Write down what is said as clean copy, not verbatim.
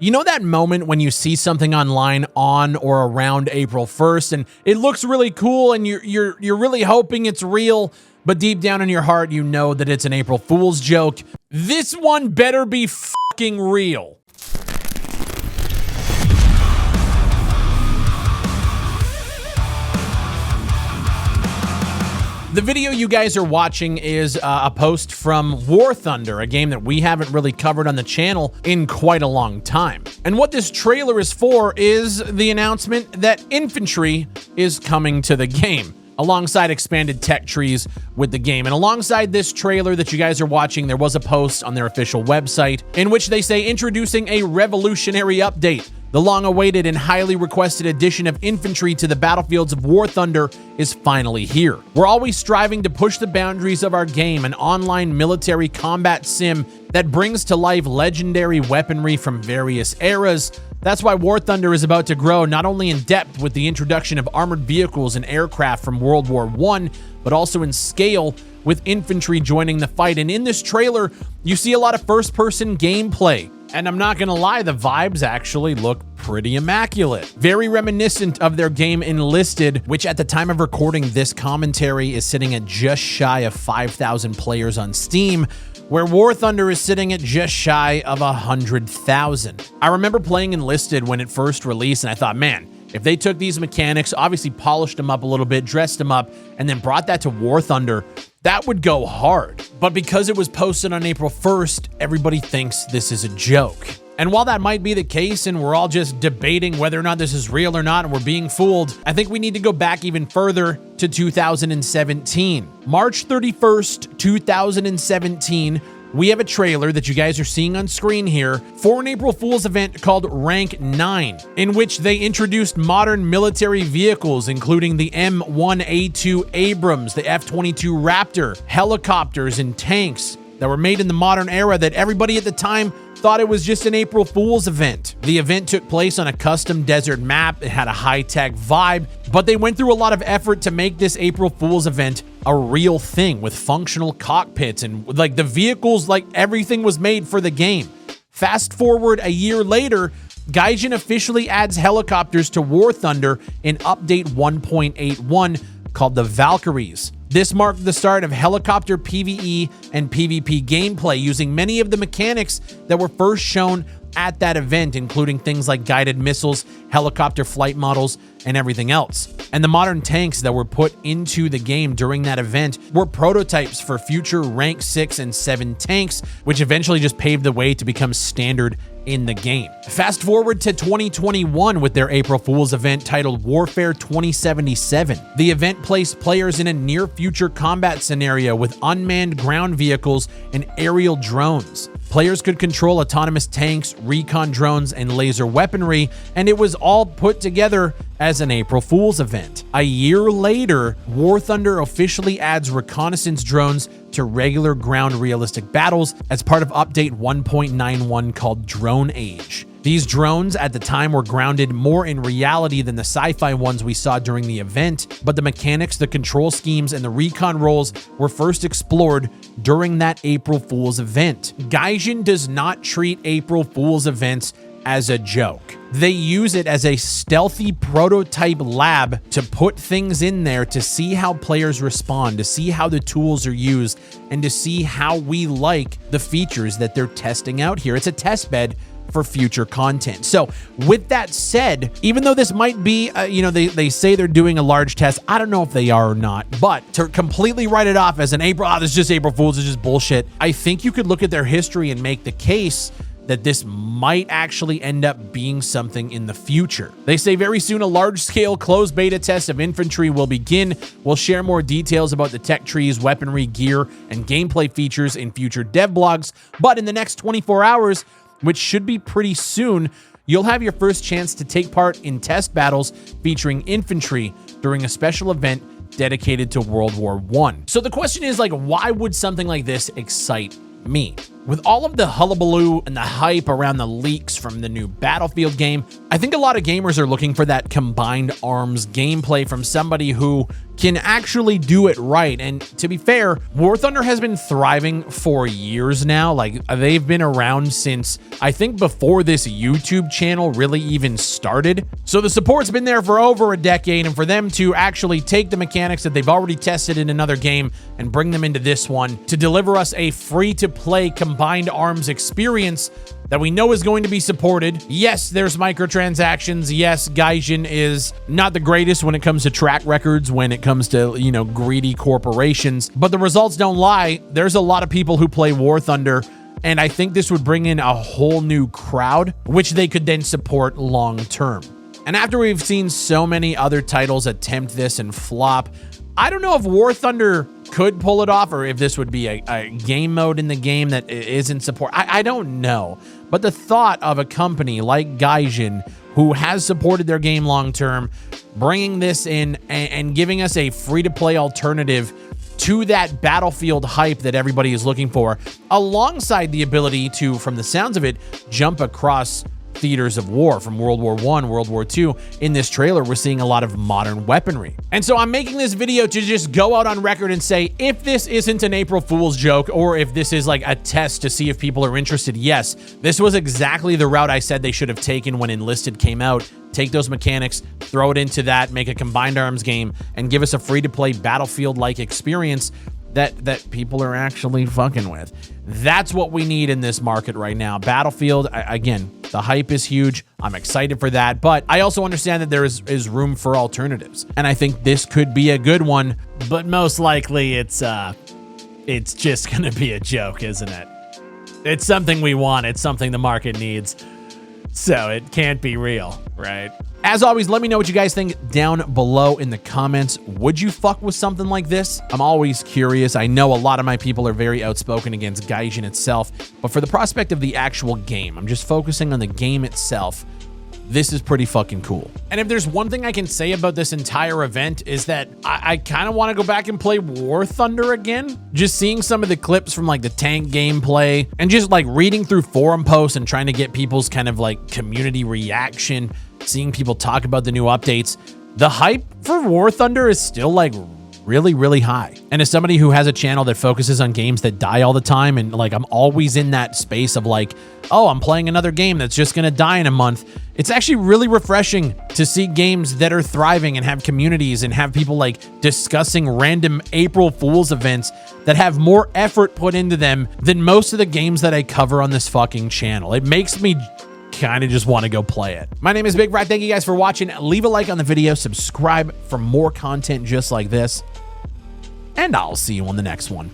You know that moment when you see something online on or around April 1st and it looks really cool and you're really hoping it's real, but deep down in your heart you know that it's an April Fool's joke? This one better be fucking real. The video you guys are watching is a post from War Thunder, a game that we haven't really covered on the channel in quite a long time. And what this trailer is for is the announcement that Infantry is coming to the game, alongside expanded tech trees with the game. And alongside this trailer that you guys are watching, there was a post on their official website in which they say introducing a revolutionary update. The long-awaited and highly requested addition of Infantry to the battlefields of War Thunder is finally here. We're always striving to push the boundaries of our game, an online military combat sim that brings to life legendary weaponry from various eras. That's why War Thunder is about to grow not only in depth with the introduction of armored vehicles and aircraft from World War I, but also in scale with Infantry joining the fight. And in this trailer, you see a lot of first-person gameplay. And I'm not gonna lie, the vibes actually look pretty immaculate. Very reminiscent of their game Enlisted, which at the time of recording this commentary is sitting at just shy of 5,000 players on Steam, where War Thunder is sitting at just shy of 100,000. I remember playing Enlisted when it first released, and I thought, man, if they took these mechanics, obviously polished them up a little bit, dressed them up, and then brought that to War Thunder, that would go hard. But because it was posted on April 1st, everybody thinks this is a joke. And while that might be the case and we're all just debating whether or not this is real or not and we're being fooled, I think we need to go back even further to 2017. March 31st, 2017, we have a trailer that you guys are seeing on screen here for an April Fool's event called Rank 9, in which they introduced modern military vehicles, including the M1A2 Abrams, the F-22 Raptor, helicopters, and tanks that were made in the modern era that everybody at the time thought it was just an April Fool's event. The event took place on a custom desert map. It had a high-tech vibe, but they went through a lot of effort to make this April Fool's event a real thing with functional cockpits and like the vehicles, like everything was made for the game. Fast forward a year later, Gaijin officially adds helicopters to War Thunder in update 1.81 called the Valkyries. This marked the start of helicopter PvE and PvP gameplay using many of the mechanics that were first shown at that event, including things like guided missiles, helicopter flight models, and everything else. And the modern tanks that were put into the game during that event were prototypes for future rank 6 and 7 tanks, which eventually just paved the way to become standard in the game. Fast forward to 2021 with their April Fool's event titled Warfare 2077. The event placed players in a near future combat scenario with unmanned ground vehicles and aerial drones. Players could control autonomous tanks, recon drones, and laser weaponry, and it was all put together as an April Fool's event. A year later, War Thunder officially adds reconnaissance drones to regular ground realistic battles as part of update 1.91 called Drone Age. These drones at the time were grounded more in reality than the sci-fi ones we saw during the event, but the mechanics, the control schemes, and the recon roles were first explored during that April Fool's event. Gaijin does not treat April Fool's events as a joke. They use it as a stealthy prototype lab to put things in there to see how players respond, to see how the tools are used, and to see how we like the features that they're testing out here. It's a test bed for future content. So with that said, even though this might be, they say they're doing a large test, I don't know if they are or not, but to completely write it off as an this is just April Fool's, it's just bullshit, I think you could look at their history and make the case that this might actually end up being something in the future. They say very soon a large-scale closed beta test of Infantry will begin. We'll share more details about the tech trees, weaponry, gear, and gameplay features in future dev blogs, but in the next 24 hours, which should be pretty soon, you'll have your first chance to take part in test battles featuring Infantry during a special event dedicated to World War I. So the question is, like, why would something like this excite me? With all of the hullabaloo and the hype around the leaks from the new Battlefield game, I think a lot of gamers are looking for that combined arms gameplay from somebody who can actually do it right. And to be fair, War Thunder has been thriving for years now. Like, they've been around since, I think, before this YouTube channel really even started. So the support's been there for over a decade, and for them to actually take the mechanics that they've already tested in another game and bring them into this one to deliver us a free-to-play combined arms experience that we know is going to be supported. Yes, there's microtransactions. Yes, Gaijin is not the greatest when it comes to track records, when it comes to, you know, greedy corporations, but the results don't lie. There's a lot of people who play War Thunder, and I think this would bring in a whole new crowd, which they could then support long term. And after we've seen so many other titles attempt this and flop, I don't know if War Thunder could pull it off, or if this would be a game mode in the game that isn't support. I don't know. But the thought of a company like Gaijin, who has supported their game long term, bringing this in and giving us a free-to-play alternative to that Battlefield hype that everybody is looking for, alongside the ability to, from the sounds of it, jump across theaters of war from World War I, World War II. In this trailer, we're seeing a lot of modern weaponry. And so I'm making this video to just go out on record and say, if this isn't an April Fool's joke, or if this is like a test to see if people are interested, yes, this was exactly the route I said they should have taken when Enlisted came out. Take those mechanics, throw it into that, make a combined arms game, and give us a free-to-play Battlefield-like experience that people are actually fucking with. That's what we need in this market right now. Battlefield, again, the hype is huge. I'm excited for that, but I also understand that there is room for alternatives, and I think this could be a good one, but most likely it's just gonna be a joke, isn't it? It's something we want. It's something the market needs, so it can't be real, right? As always, let me know what you guys think down below in the comments. Would you fuck with something like this? I'm always curious. I know a lot of my people are very outspoken against Gaijin itself, but for the prospect of the actual game, I'm just focusing on the game itself. This is pretty fucking cool. And if there's one thing I can say about this entire event is that I kind of want to go back and play War Thunder again. Just seeing some of the clips from like the tank gameplay and just like reading through forum posts and trying to get people's kind of like community reaction, seeing people talk about the new updates. The hype for War Thunder is still like really, really high. And as somebody who has a channel that focuses on games that die all the time, and like I'm always in that space of like, oh, I'm playing another game that's just gonna die in a month. It's actually really refreshing to see games that are thriving and have communities and have people like discussing random April Fool's events that have more effort put into them than most of the games that I cover on this fucking channel. It makes me kind of just want to go play it. My name is BigfryTV. Thank you guys for watching. Leave a like on the video, subscribe for more content just like this, and I'll see you on the next one.